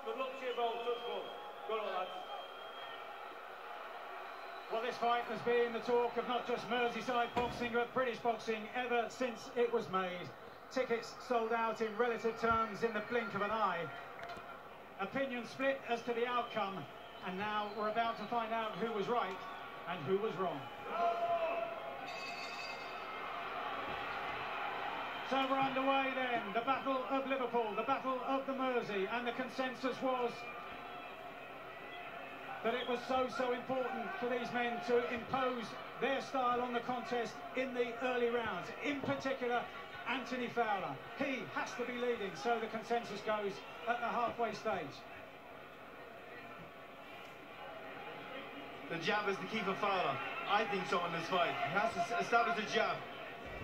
Good luck to you both. Touch ball. Good luck, lads. Well, this fight has been the talk of not just Merseyside boxing, but British boxing ever since it was made. Tickets sold out in relative terms in the blink of an eye. Opinion split as to the outcome, and now we're about to find out who was right and who was wrong. So we're underway then, the Battle of Liverpool, the Battle of the Mersey, and the consensus was that it was so important for these men to impose their style on the contest in the early rounds. In particular, Anthony Fowler. He has to be leading, so the consensus goes at the halfway stage. The jab is the key for Fowler. I think so in this fight. He has to establish the jab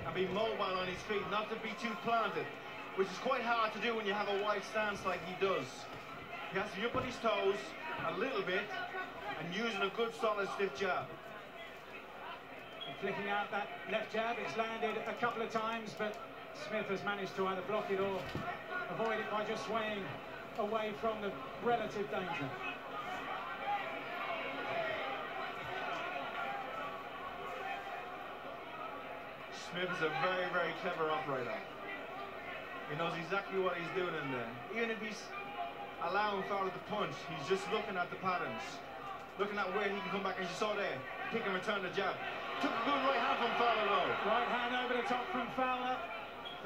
and be mobile on his feet, not to be too planted, which is quite hard to do when you have a wide stance like he does. He has to be up on his toes a little bit and using a good solid stiff jab. And flicking out that left jab, it's landed a couple of times, but Smith has managed to either block it or avoid it by just swaying away from the relative danger. Smith is a very clever operator. He knows exactly what he's doing in there. Even if he's allowing Fowler to punch, he's just looking at the patterns, looking at where he can come back, as you saw there, pick and return the jab. Took a good right hand from Fowler though. Right hand over the top from Fowler.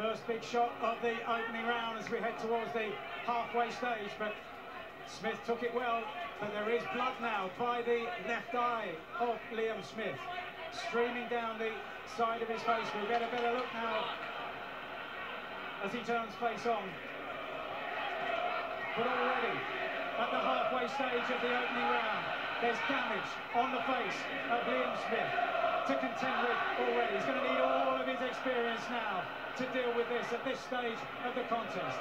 First big shot of the opening round as we head towards the halfway stage, but Smith took it well, but there is blood now by the left eye of Liam Smith, streaming down the side of his face. We'll get a better look now as he turns face on. But already at the halfway stage of the opening round, there's damage on the face of Liam Smith to contend with already. He's going to need all of his experience now to deal with this at this stage of the contest.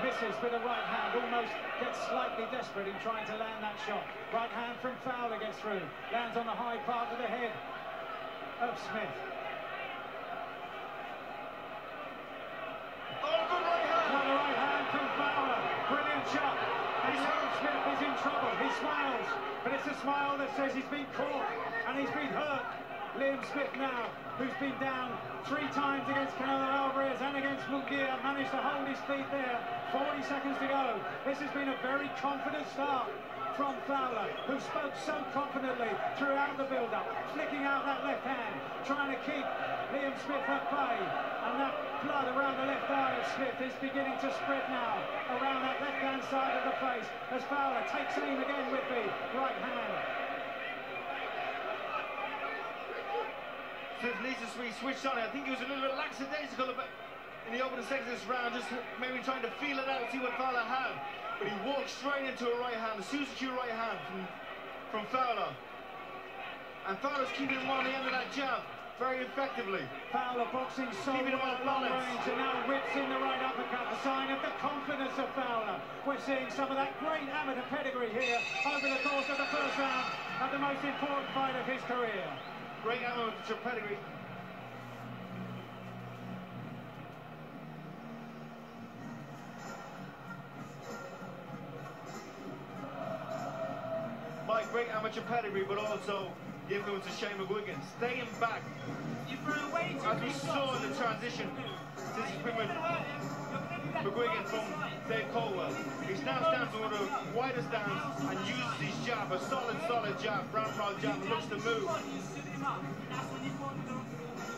Misses with a right hand, almost gets slightly desperate in trying to land that shot. Right hand from Fowler gets through, lands on the high part of the head of Smith. Oh, good right hand! Another right hand from Fowler. Brilliant shot. And Liam Smith is in trouble. He smiles, but it's a smile that says he's been caught and he's been hurt. Liam Smith now, who's been down 3 times against Canelo Alvarez and against Munguia, managed to hold his feet there. 40 seconds to go. This has been a very confident start from Fowler, who spoke so confidently throughout the build-up, flicking out that left hand, trying to keep Liam Smith at bay. And that blood around the left eye of Smith is beginning to spread now around that left-hand side of the face as Fowler takes aim again with the right hand. Smith needs to be switched on. I think he was a little bit lackadaisical in the opening seconds of this round, just maybe trying to feel it out, see what Fowler had. But he walked straight into a right hand, a Suzuki right hand from Fowler. And Fowler's keeping him on the end of that jab very effectively. Fowler boxing so Keeping him well on at long balance. range, and now whips in the right uppercut, a sign of the confidence of Fowler. We're seeing some of that great amateur pedigree here over the course of the first round of the most important fight of his career. Great amateur pedigree. Mike, great amateur pedigree, but also the influence of Shane McGuigan. Staying back. As we saw in the transition since he's been with McGuigan from Dave Colwell. He now stands on one of the widest stands and uses his jab, a solid jab, brown proud jab, and looks to move.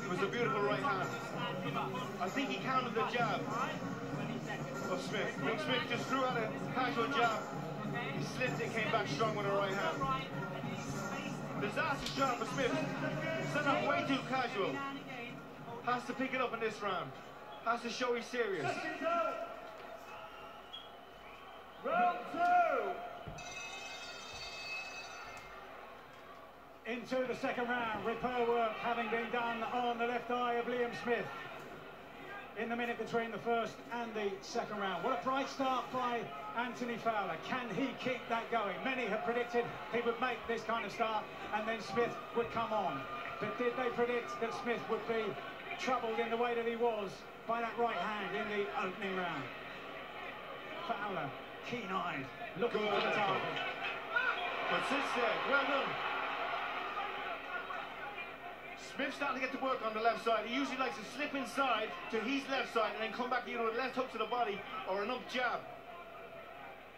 It was a beautiful right hand. I think he countered the jab of Smith. When Smith just threw out a casual jab, he slipped it, came back strong with a right hand. Disastrous job for Smith. Set up way too casual. Has to pick it up in this round. Has to show he's serious. Round 2. Into the second round, repair work having been done on the left eye of Liam Smith in the minute between the first and the second round. What a bright start by Anthony Fowler. Can he keep that going? Many have predicted he would make this kind of start and then Smith would come on. But did they predict that Smith would be troubled in the way that he was by that right hand in the opening round? Fowler keen-eyed, looking for the target. But sits there, well done. Smith's starting to get to work on the left side. He usually likes to slip inside to his left side and then come back either with a left hook to the body or an up jab.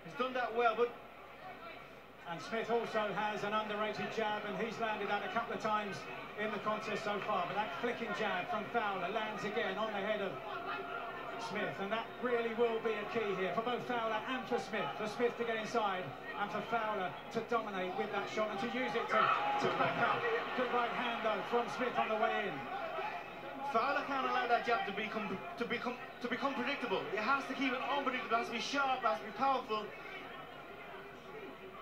He's done that well, but... And Smith also has an underrated jab, and he's landed that a couple of times in the contest so far. But that flicking jab from Fowler lands again on the head of Smith, and that really will be a key here for both Fowler and for Smith to get inside and for Fowler to dominate with that shot and to use it to back up. Good right hand though from Smith on the way in. Fowler can't allow that jab to become predictable. It has to keep it unpredictable. It has to be sharp, it has to be powerful,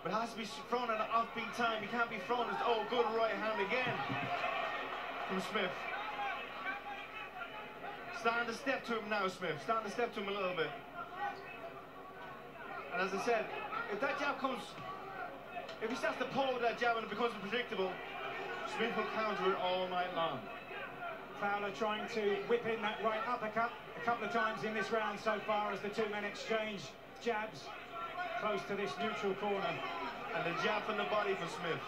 but it has to be thrown at an offbeat time. It can't be thrown as, oh, good right hand again from Smith. Starting to step to him now, Smith. Starting to step to him a little bit. And as I said, if that jab comes, if he starts to pull with that jab and it becomes unpredictable, Smith will counter it all night long. Fowler trying to whip in that right uppercut a couple of times in this round so far as the two men exchange jabs close to this neutral corner. And the jab from the body for Smith.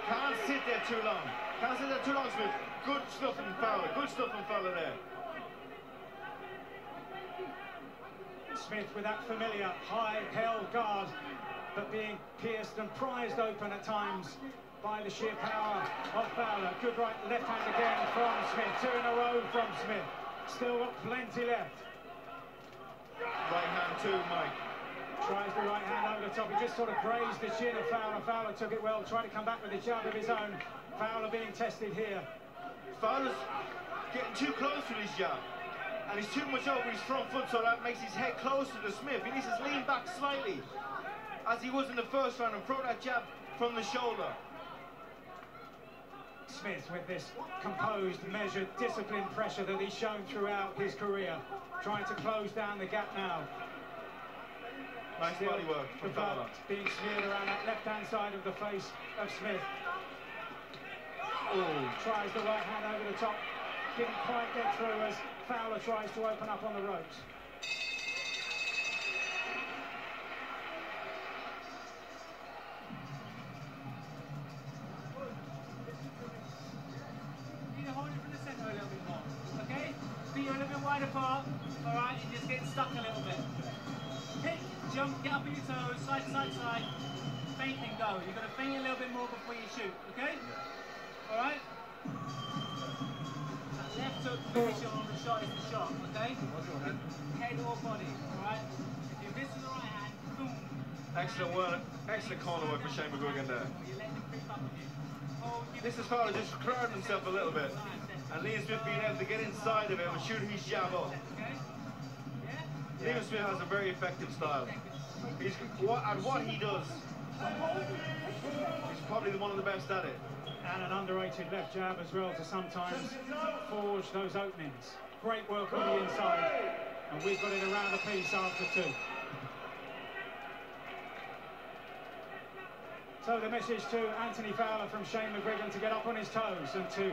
Can't sit there too long. Can't sit there too long, Smith. Good stuff from Fowler. Good stuff from Fowler there. Smith with that familiar high held guard, but being pierced and prized open at times by the sheer power of Fowler. Good right, left hand again from Smith. Two in a row from Smith. Still got plenty left. Right hand too, Mike. Tries the right hand over the top. He just sort of grazed the chin of Fowler. Fowler took it well, tried to come back with a jab of his own. Fowler being tested here. Fowler's getting too close to his jab, and he's too much over his front foot, so that makes his head closer to Smith. He needs to lean back slightly, as he was in the first round, and throw that jab from the shoulder. Smith with this composed, measured, disciplined pressure that he's shown throughout his career, trying to close down the gap now. Nice body work from Fowler. Being smeared around that left-hand side of the face of Smith. Oh. Tries the right hand over the top. Didn't quite get through as Fowler tries to open up on the ropes. You need to hold it from the centre a little bit more, okay? Feet are a little bit wide apart, all right? You're just getting stuck a little bit. Hit, jump, get up on your toes, side to side, side. Feint and go. You've got to feint a little bit more before you shoot, okay? All right? That left hook finish on the shot is the shot, okay? Head or body, all right? If you miss with the right hand, boom. Excellent work. Excellent corner work for Shane McGuigan there. You're letting him creep up with you. Oh, This is Fowler just crowding himself a little bit, and Liam Smith being able to get inside of him and shoot his jab up. okay? Yeah? Liam Smith has a very effective style. He's at what he does. He's probably one of the best at it. And an underrated left jab as well to sometimes forge those openings. Great work on the inside. And we've got it around the piece after two. So the message to Anthony Fowler from Shane McGuigan to get up on his toes and to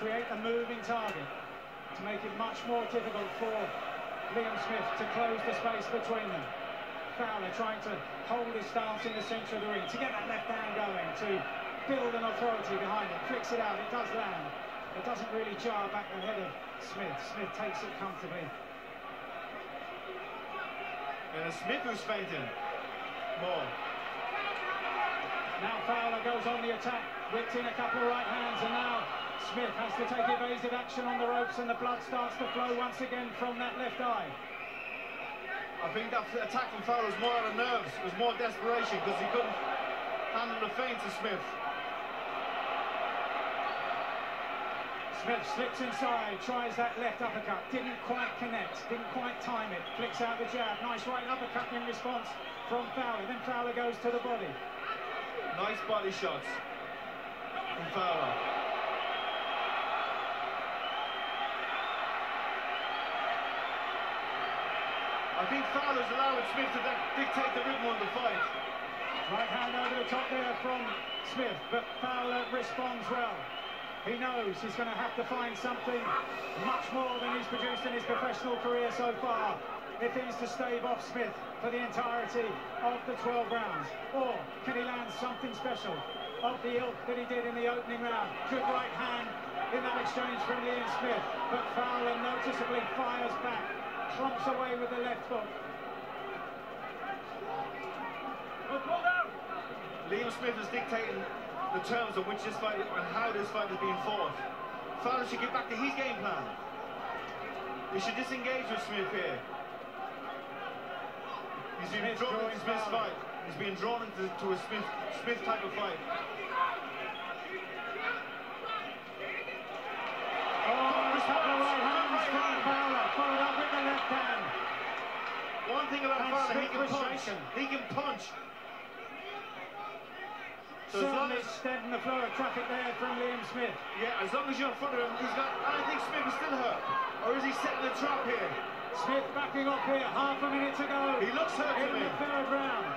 create a moving target, to make it much more difficult for Liam Smith to close the space between them. Fowler trying to hold his stance in the centre of the ring, to get that left hand going, to build an authority behind it, flicks it out, it does land. It doesn't really jar back the head of Smith. Smith takes it comfortably. And it's Smith who's fainting more. Now Fowler goes on the attack, whipped in a couple of right hands, and now Smith has to take evasive action on the ropes, and the blood starts to flow once again from that left eye. I think that attack from Fowler was more out of nerves. It was more desperation because he couldn't handle the feint to Smith. Smith slips inside, tries that left uppercut, didn't quite connect, didn't quite time it, flicks out the jab, nice right uppercut in response from Fowler, then Fowler goes to the body. Nice body shots from Fowler. I think Fowler's allowing Smith to dictate the rhythm of the fight. Right hand over the top there from Smith, but Fowler responds well. He knows he's going to have to find something much more than he's produced in his professional career so far if he's to stave off Smith for the entirety of the 12 rounds. Or can he land something special of the ilk that he did in the opening round? Good right hand in that exchange from Liam Smith, but Fowler noticeably fires back, clumps away with the left hook. Liam Smith is dictating the terms on which this fight and how this fight is being fought. Fowler should get back to his game plan. He should disengage with Smith here. He's been drawn into Smith's fight. He's being drawn into a Smith type of fight. Followed up with the left hand. One thing about Fowler, he can punch. He can punch. So certainly extending the flow of traffic there from Liam Smith. Yeah, as long as you're in front of him, he's got. I think Smith is still hurt. Or is he setting a trap here? Smith backing up here, half a minute to go. He looks hurt to me. In the third round.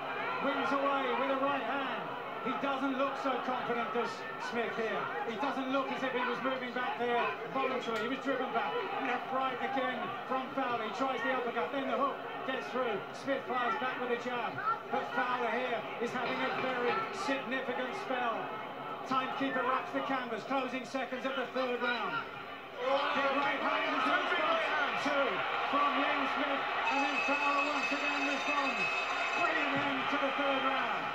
Wings away with a right hand. He doesn't look so confident, does Smith here. He doesn't look as if he was moving back there voluntarily. He was driven back. Left, right again from Fowler. He tries the uppercut, then the hook gets through. Smith fires back with a jab. But Fowler here is having a very significant spell. Timekeeper wraps the canvas, closing seconds of the third round. Big right hand to two from Liam Smith, and then Fowler once again responds. Brilliant end to the third round.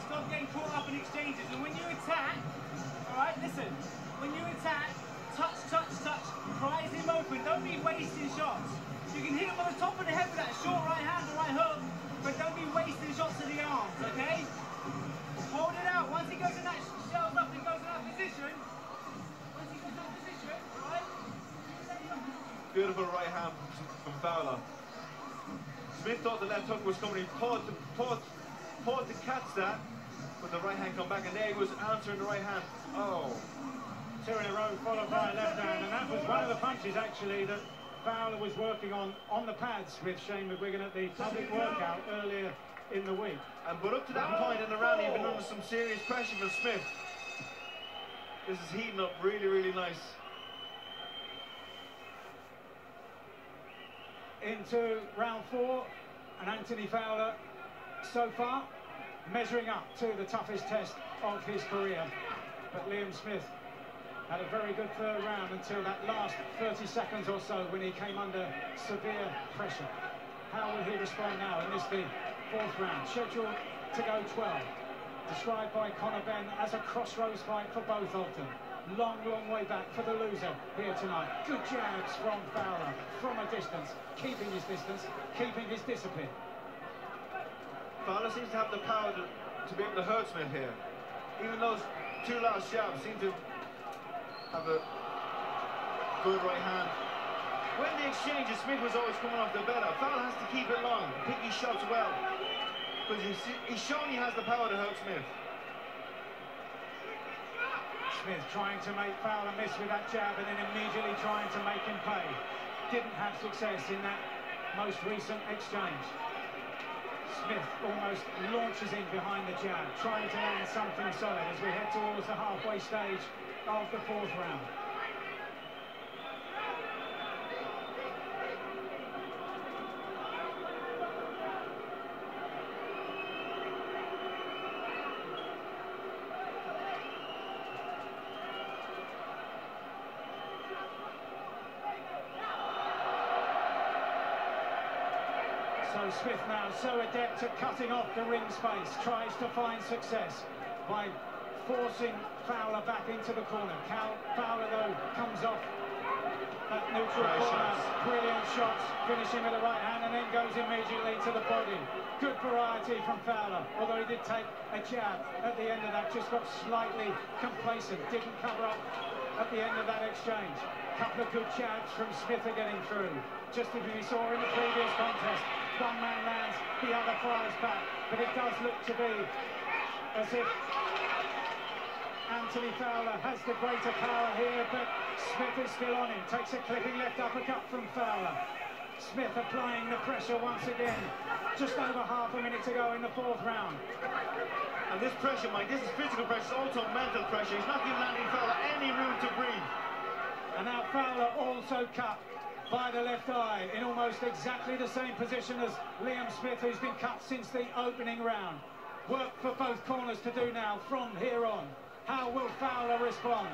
Stop getting caught up in exchanges, and when you attack, alright, listen, when you attack, touch, prise him open, don't be wasting shots. You can hit him on the top of the head with that short right hand or right hook, but don't be wasting shots to the arms, okay? Hold it out. Once he goes in that, shells up and goes in that position, right? Beautiful right hand from Fowler. Smith thought the left hook was coming. He paused to catch that, but the right hand come back, and there he was answering the right hand. Oh. Two in a row followed by a left hand, and that was one of the punches actually that Fowler was working on the pads with Shane McGuigan at the public workout earlier in the week. But up to that point in the round, he'd been under some serious pressure from Smith. This is heating up really, really nice. Into round 4, and Anthony Fowler so far measuring up to the toughest test of his career. But Liam Smith had a very good third round until that last 30 seconds or so when he came under severe pressure. How will he respond now in this the fourth round? Scheduled to go 12. Described by Conor Benn as a crossroads fight for both of them. Long way back for the loser here tonight. Good jabs from Fowler from a distance, keeping his distance, keeping his discipline. Fowler seems to have the power to be able to hurt Smith here. Even those two last jabs seem to have a good right hand. When the exchanges, Smith was always coming off the better. Fowler has to keep it long, pick his shots well, because he's shown he has the power to hurt Smith. Smith trying to make Fowler miss with that jab and then immediately trying to make him pay. Didn't have success in that most recent exchange. Smith almost launches in behind the jab, trying to land something solid as we head towards the halfway stage of the fourth round. So Smith now so adept at cutting off the ring space, tries to find success by forcing Fowler back into the corner. Fowler though comes off that neutral corner, brilliant shots, finishing with the right hand and then goes immediately to the body. Good variety from Fowler, although he did take a jab at the end of that, just got slightly complacent, didn't cover up at the end of that exchange. Couple of good jabs from Smith are getting through, just as we saw in the previous contest. One man lands, the other fires back, but it does look to be as if Anthony Fowler has the greater power here, but Smith is still on him. Takes a clipping left uppercut from Fowler. Smith applying the pressure once again. Just over half a minute to go in the fourth round. And this pressure, Mike, this is physical pressure, it's also mental pressure. He's not giving Andy Fowler any room to breathe. And now Fowler also cut by the left eye in almost exactly the same position as Liam Smith, who's been cut since the opening round. Work for both corners to do now from here on. How will Fowler respond?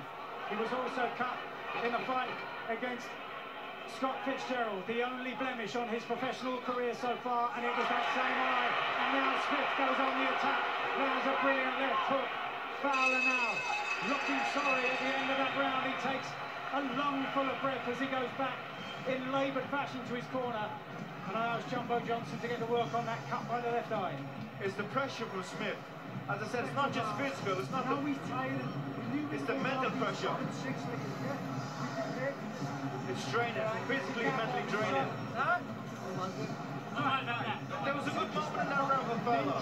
He was also cut in the fight against Scott Fitzgerald, the only blemish on his professional career so far, and it was that same eye. And now Smith goes on the attack. There's a brilliant left hook. Fowler now looking sorry at the end of that round. He takes a lungful of breath as he goes back in laboured fashion to his corner. And I asked Jumbo Johnson to get to work on that cut by the left eye. It's the pressure from Smith. As I said, it's not just physical, it's not it's the mental pressure. It's draining, physically and mentally draining. There was a good moment in that round for Fowler.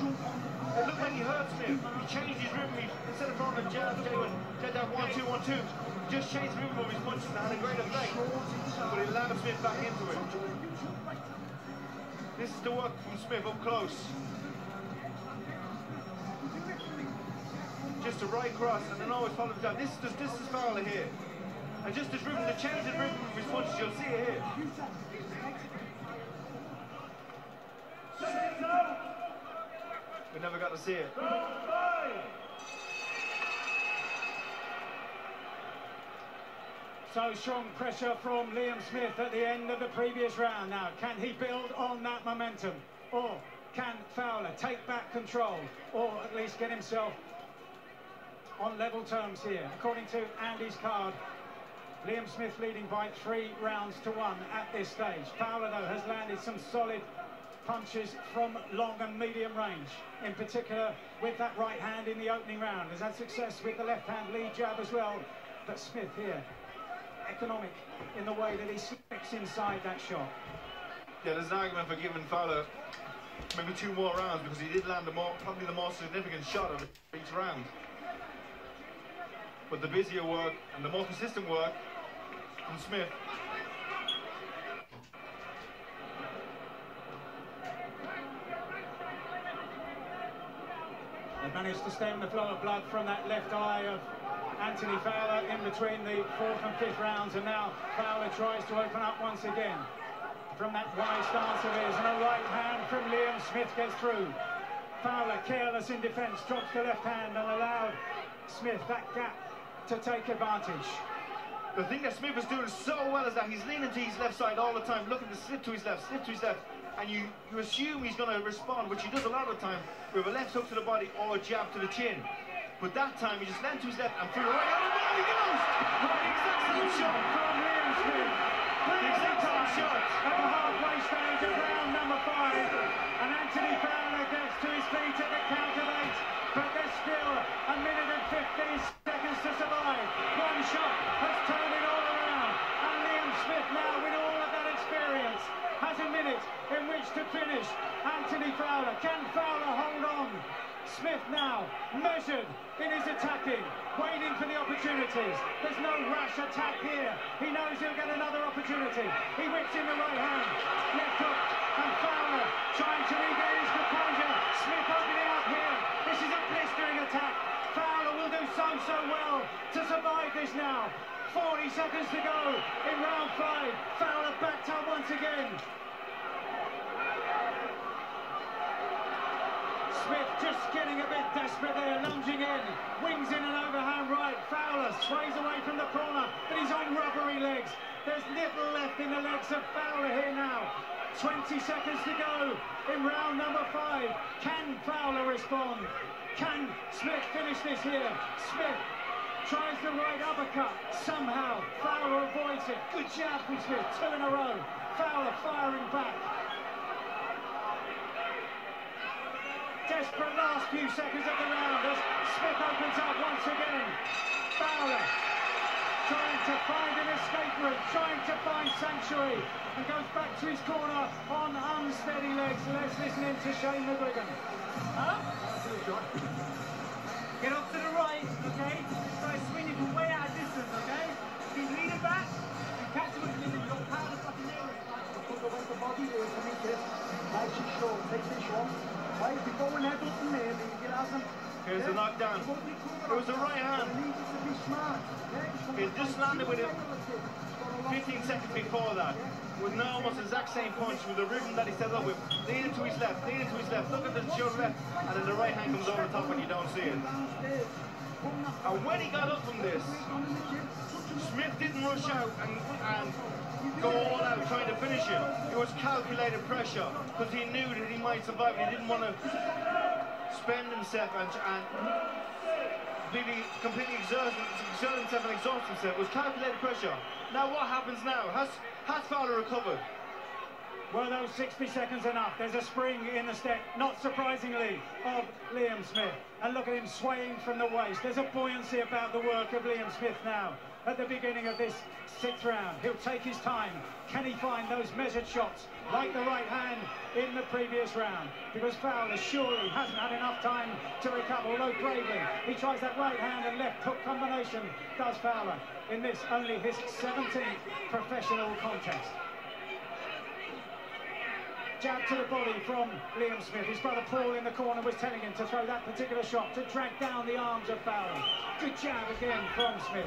It looked like he hurt Smith. He changed his rhythm. Instead of throwing a jab, did that 1-2, 1-2. Just changed the rhythm of his punches and had a great effect. But he allowed Smith back into it. This is the work from Smith up close. Just a right cross and then always follow down. This is Fowler here. And just his rhythm, the change in rhythm of his punches, you'll see it here. We never got to see it. So strong pressure from Liam Smith at the end of the previous round. Now, can he build on that momentum? Or can Fowler take back control? Or at least get himself on level terms here? According to Andy's card, Liam Smith leading by 3 rounds to 1 at this stage. Fowler, though, has landed some solid punches from long and medium range, in particular with that right hand in the opening round. Has had success with the left hand lead jab as well. But Smith here, economic in the way that he slips inside that shot. Yeah, there's an argument for giving Fowler maybe 2 more rounds because he did land probably the more significant shot of each round. But the busier work and the more consistent work from Smith. They've managed to stem the flow of blood from that left eye of Anthony Fowler in between the 4th and 5th rounds, and now Fowler tries to open up once again from that wide stance of his, and a right hand from Liam Smith gets through. Fowler, careless in defence, drops the left hand and allowed Smith that gap to take advantage. The thing that Smith is doing so well is that he's leaning to his left side all the time, looking to slip to his left, and you assume he's going to respond, which he does a lot of the time, with a left hook to the body or a jab to the chin. But that time he just leant to his left and threw the right, and there he goes! The exact same shot from Liam Smith. The exact same shot. At the halfway stage of round number 5, and Anthony Fowler gets to his feet at the count of 8, but there's still a minute and 15 seconds to survive. One shot has turned it all around, and Liam Smith now, with all of that experience, has a minute in which to finish Anthony Fowler. Can Fowler hold on? Smith now measured in his attacking, waiting for the opportunities. There's no rash attack here. He knows he'll get another opportunity. He whips in the right hand, left hook, and Fowler trying to regain his composure. Smith opening up here. This is a blistering attack. Fowler will do so well to survive this now. 40 seconds to go in round 5. Fowler backed up once again. Smith just getting a bit desperate there, lunging in, wings in an overhand right. Fowler sways away from the corner, but he's on rubbery legs. There's little left in the legs of Fowler here now. 20 seconds to go in round number 5. Can Fowler respond? Can Smith finish this here? Smith tries the right uppercut. Somehow Fowler avoids it. Good jab from Smith, 2 in a row. Fowler firing back. Desperate last few seconds of the round as Smith opens up once again. Fowler trying to find an escape route, trying to find sanctuary, and goes back to his corner on unsteady legs. Let's listen in to Shane McGuigan. Huh? Get up to the right, okay? Try swinging from way out of distance, okay? Keep leaning back and catch him with the middle. You've got power to fucking nail it. knock down. It was a right hand. He just landed with it 15 seconds before that. With now almost the exact same punch with the rhythm that he set up with. Leaning to his left, leaning to his left. Look at the shoulder left. And then the right hand comes over the top and you don't see it. And when he got up from this, Smith didn't rush out and go all out trying to finish him. It was calculated pressure because he knew that he might survive. He didn't want to spend himself and completely exert himself and exhaust himself. It was calculated pressure. Now what happens now? Has Fowler recovered? Were those 60 seconds enough? There's a spring in the step, not surprisingly, of Liam Smith. And look at him swaying from the waist. There's a buoyancy about the work of Liam Smith now. At the beginning of this 6th round, he'll take his time. Can he find those measured shots, like the right hand in the previous round? Because Fowler surely hasn't had enough time to recover, although bravely he tries that right hand and left hook combination, does Fowler, in this only his 17th professional contest. Jab to the body from Liam Smith. His brother Paul in the corner was telling him to throw that particular shot, to drag down the arms of Fowler. Good jab again from Smith.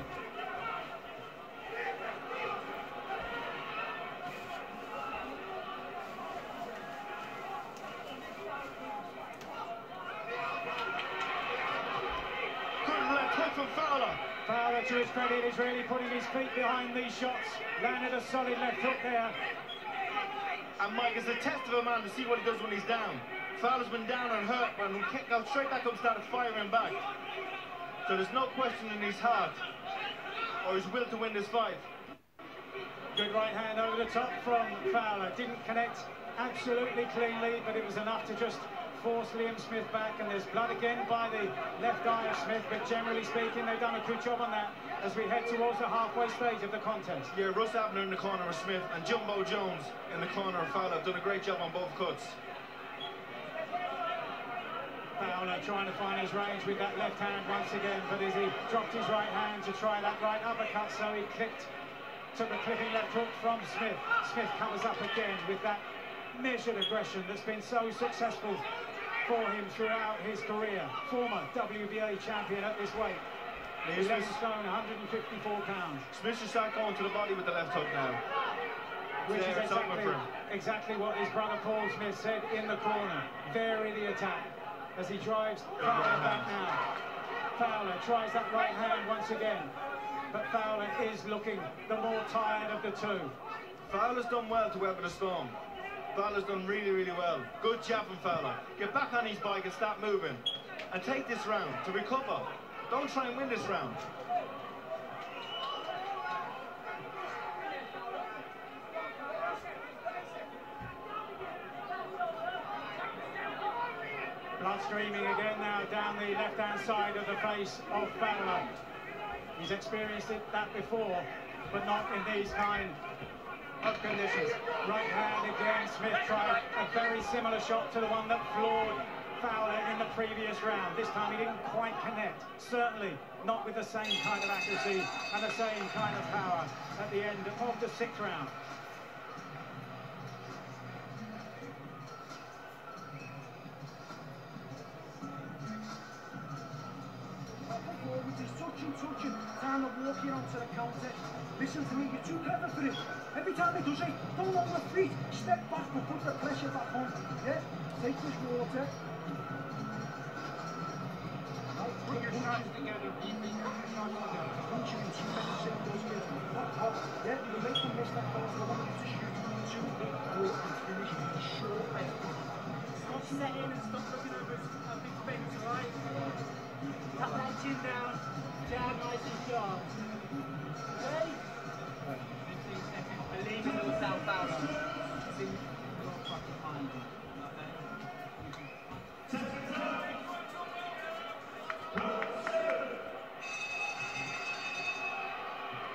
Good left hook from Fowler. Fowler, to his credit, is really putting his feet behind these shots. Landed a solid left hook there. And Mike, it's a test of a man to see what he does when he's down. Fowler's been down and hurt, but he goes straight back up and started firing back. So there's no question in his heart or his will to win this fight. Good right hand over the top from Fowler. Didn't connect absolutely cleanly, but it was enough to just force Liam Smith back. And there's blood again by the left eye of Smith, but generally speaking, they've done a good job on that as we head towards the halfway stage of the contest. Yeah, Russ Abner in the corner of Smith and Jumbo Jones in the corner of Fowler have done a great job on both cuts. Fowler trying to find his range with that left hand once again, but as he dropped his right hand to try that right uppercut, so he took a clipping left hook from Smith. Smith covers up again with that measured aggression that's been so successful for him throughout his career. Former WBA champion at this weight. 11 stone, 154 pounds. Smith should start going to the body with the left hook now. Which is exactly what his brother Paul Smith said in the corner. Vary the attack as he drives Fowler back now. Fowler tries that right hand once again, but Fowler is looking the more tired of the two. Fowler's done well to weather the storm. Fowler's done really, really well. Good jab from Fowler. Get back on his bike and start moving. And take this round to recover. Don't try and win this round. Blood streaming again now down the left-hand side of the face of Fowler. He's experienced that before, but not in these kind of conditions. Right hand again. Smith tried a very similar shot to the one that floored Fowler in the previous round. This time he didn't quite connect. Certainly not with the same kind of accuracy and the same kind of power at the end of the 6th round. He's touching, kind of walking onto the counter. Listen to me, you're too clever for it. Every time he does it, don't hold the feet, step back and put the pressure back on. Yeah? Take this water. Put your shots together. Punching him, see better shape those kids. Yeah, you make them miss that pass. I want you to shoot 2 big, quick, and finish short. Stop setting and stop looking over his big fingers, alright? Tap that chin down, jab nice and sharp. Okay? 15 seconds. Believe in yourself, Fowler. See your fucking mind.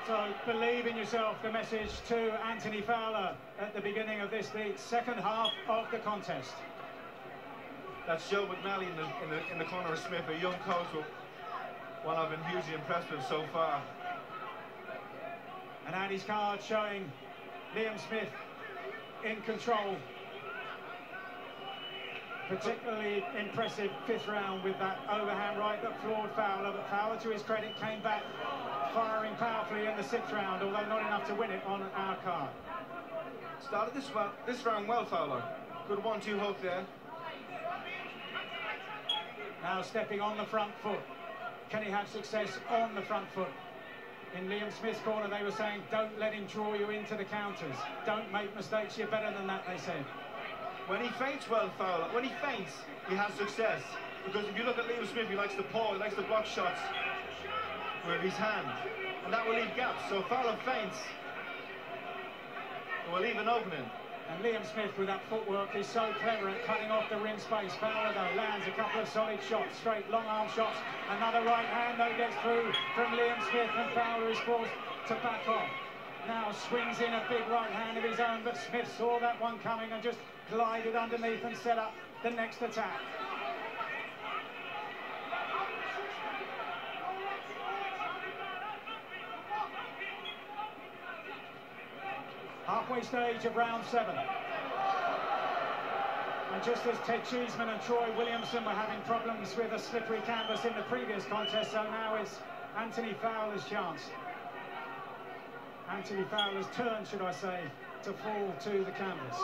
So believe in yourself, the message to Anthony Fowler at the beginning of this, the 2nd half of the contest. That's Joe McNally in the corner of Smith, a young coach who, one I've been hugely impressed with so far. And Andy's card showing Liam Smith in control. Particularly impressive fifth round with that overhand right that floored Fowler, but Fowler, to his credit, came back firing powerfully in the sixth round, although not enough to win it on our card. Started this round well, Fowler. Good 1-2 hook there. Now stepping on the front foot. Can he have success on the front foot? In Liam Smith's corner, they were saying, don't let him draw you into the counters. Don't make mistakes, you're better than that, they said. When he feints well, Fowler, when he feints, he has success. Because if you look at Liam Smith, he likes to paw, he likes to block shots with his hand. And that will leave gaps. So Fowler feints, it will leave an opening. And Liam Smith, with that footwork, is so clever at cutting off the rim space. Fowler, though, lands a couple of solid shots, straight long arm shots. Another right hand, though, gets through from Liam Smith, and Fowler is forced to back off. Now swings in a big right hand of his own, but Smith saw that one coming and just glided underneath and set up the next attack. Halfway stage of round 7. And just as Ted Cheeseman and Troy Williamson were having problems with a slippery canvas in the previous contest, so now it's Anthony Fowler's chance. Anthony Fowler's turn, should I say, to fall to the canvas.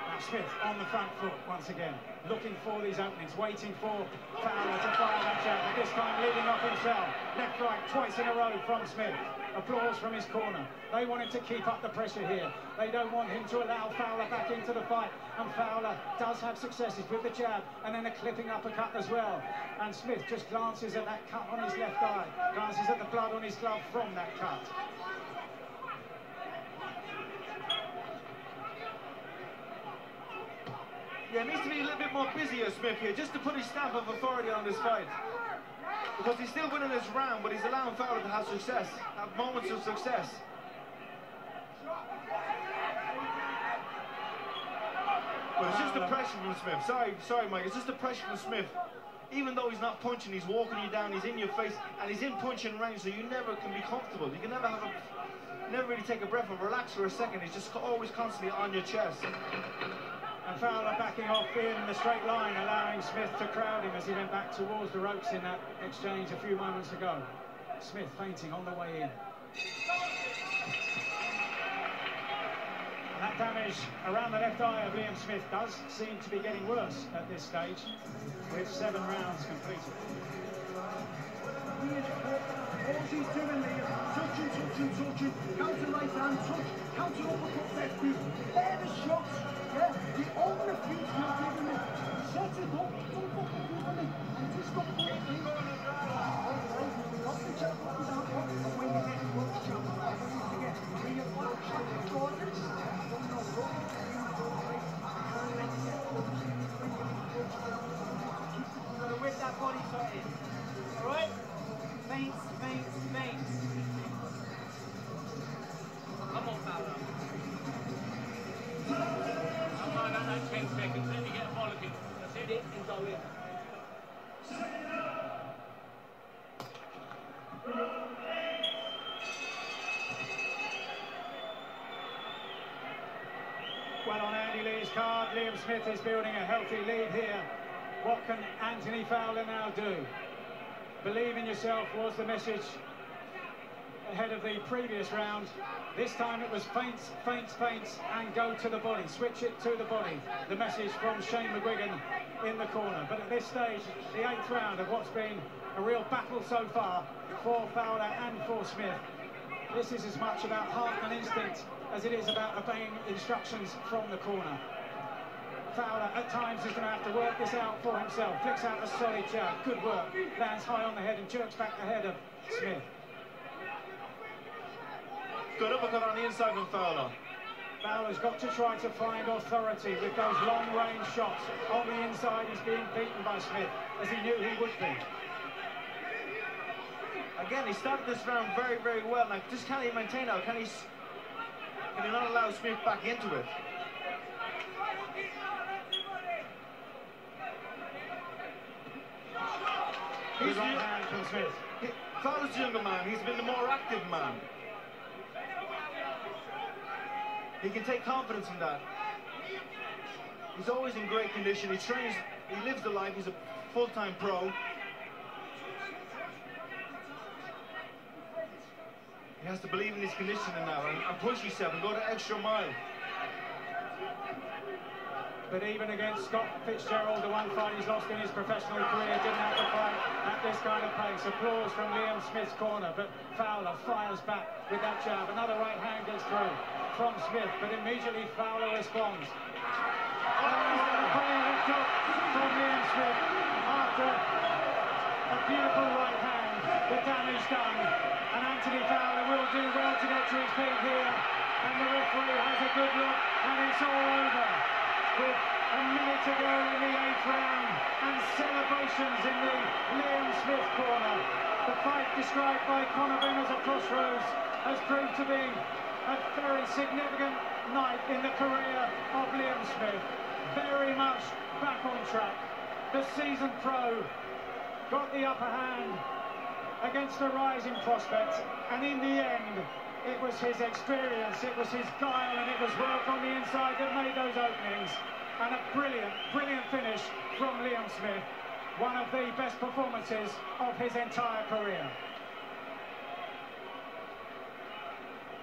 Now Smith on the front foot once again, looking for these openings, waiting for Fowler to fire that jab, but this time leading off himself. Left, right, twice in a row from Smith. Applause from his corner. They wanted to keep up the pressure here. They don't want him to allow Fowler back into the fight. And Fowler does have successes with the jab and then a clipping uppercut as well. And Smith just glances at that cut on his left eye, glances at the blood on his glove from that cut. Yeah, needs to be a little bit more busier, Smith, here, just to put his stamp of authority on this fight. Because he's still winning this round, but he's allowing Fowler to have success, have moments of success. But it's just the pressure from Smith. Sorry, Mike, it's just the pressure from Smith. Even though he's not punching, he's walking you down, he's in your face, and he's in punching range, so you never can be comfortable. You can never never really take a breath or relax for a second. He's just always constantly on your chest. And Fowler backing off in the straight line, allowing Smith to crowd him as he went back towards the ropes in that exchange a few moments ago. Smith fainting on the way in. That damage around the left eye of Liam Smith does seem to be getting worse at this stage, with 7 rounds completed. All he's doing there, touching, counter right hand, touch, counter uppercut left boot. They're the shots, yeah? The only feet you're giving me. Set it up, don't fucking do for me. And just got the thing. Got the jab up and down, and when you get a good jab, I want you to get 3 or 4 shots. Go on, with that body sorted. Alright? Feints. Come on, Fowler. Come on, that 10 seconds, then you get a bollock in. That's it, and go in. Well, on Andy Lee's card, Liam Smith is building a healthy lead here. What can Anthony Fowler now do? Believe in yourself was the message ahead of the previous round. This time it was feints, and go to the body. Switch it to the body. The message from Shane McGuigan in the corner. But at this stage, the 8th round of what's been a real battle so far for Fowler and for Smith. This is as much about heart and instinct as it is about obeying instructions from the corner. Fowler at times is going to have to work this out for himself. Flicks out a solid jab, good work. Lands high on the head and jerks back the head of Smith. Good uppercut on the inside from Fowler. Fowler's got to try to find authority with those long-range shots. On the inside, he's being beaten by Smith, as he knew he would be. Again, he started this round very, very well. Now, just can he maintain it? Can he not allow Smith back into it? Good right hand from Smith. Fowler's the younger man. He's been the more active man. He can take confidence in that. He's always in great condition. He trains, he lives the life. He's a full-time pro. He has to believe in his conditioning now and push himself and go the extra mile. But even against Scott Fitzgerald, the one fight he's lost in his professional career, didn't have to fight at this kind of pace. Applause from Liam Smith's corner, but Fowler fires back with that jab. Another right hand gets through from Smith, but immediately Fowler responds. A brilliant hook from Liam Smith after a beautiful right hand, the damage done. And Anthony Fowler will do well to get to his feet here. And the referee has a good look, and it's all over. With a minute to go in the 8th round and celebrations in the Liam Smith corner. The fight described by Conor Benn as a crossroads has proved to be a very significant night in the career of Liam Smith. Very much back on track. The seasoned pro got the upper hand against a rising prospect, and in the end it was his experience, it was his guile, and it was work on the inside that made those openings. And a brilliant finish from Liam Smith. One of the best performances of his entire career.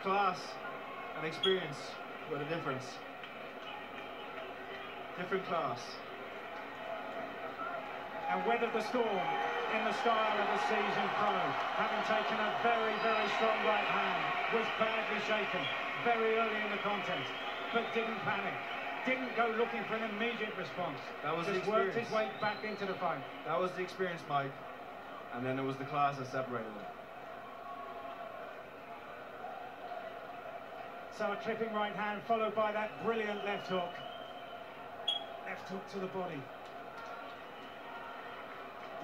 Class and experience were the difference. Different class. And weathered the storm in the style of a seasoned pro, having taken a very strong right hand, was badly shaken very early in the contest, but didn't panic, didn't go looking for an immediate response. That was just worked his way back into the fight. That was the experience, Mike, and then it was the class that separated them. So a clipping right hand followed by that brilliant left hook. Left hook to the body.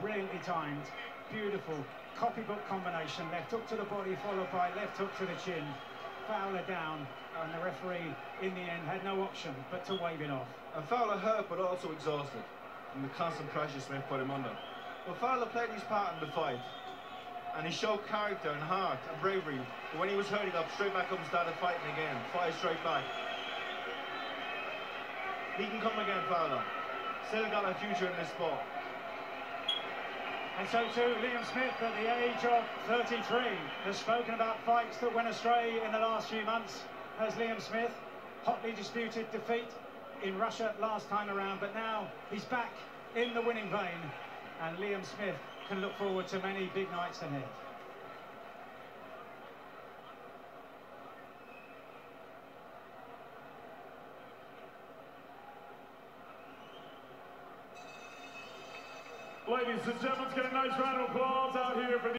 Brilliantly timed, beautiful copybook combination. Left hook to the body followed by left hook to the chin. Fowler down, and the referee in the end had no option but to wave it off. And Fowler hurt but also exhausted from the constant pressure Smith put him under. But Fowler played his part in the fight, and he showed character and heart and bravery. But when he was hurt, he got straight back up and started fighting again. Fight straight back. He can come again, Fowler. Still got a future in this sport. And so too, Liam Smith, at the age of 33, has spoken about fights that went astray in the last few months. As Liam Smith, hotly disputed defeat in Russia last time around, but now he's back in the winning vein, and Liam Smith can look forward to many big nights ahead. Ladies and gentlemen, let's get a nice round of applause out here for the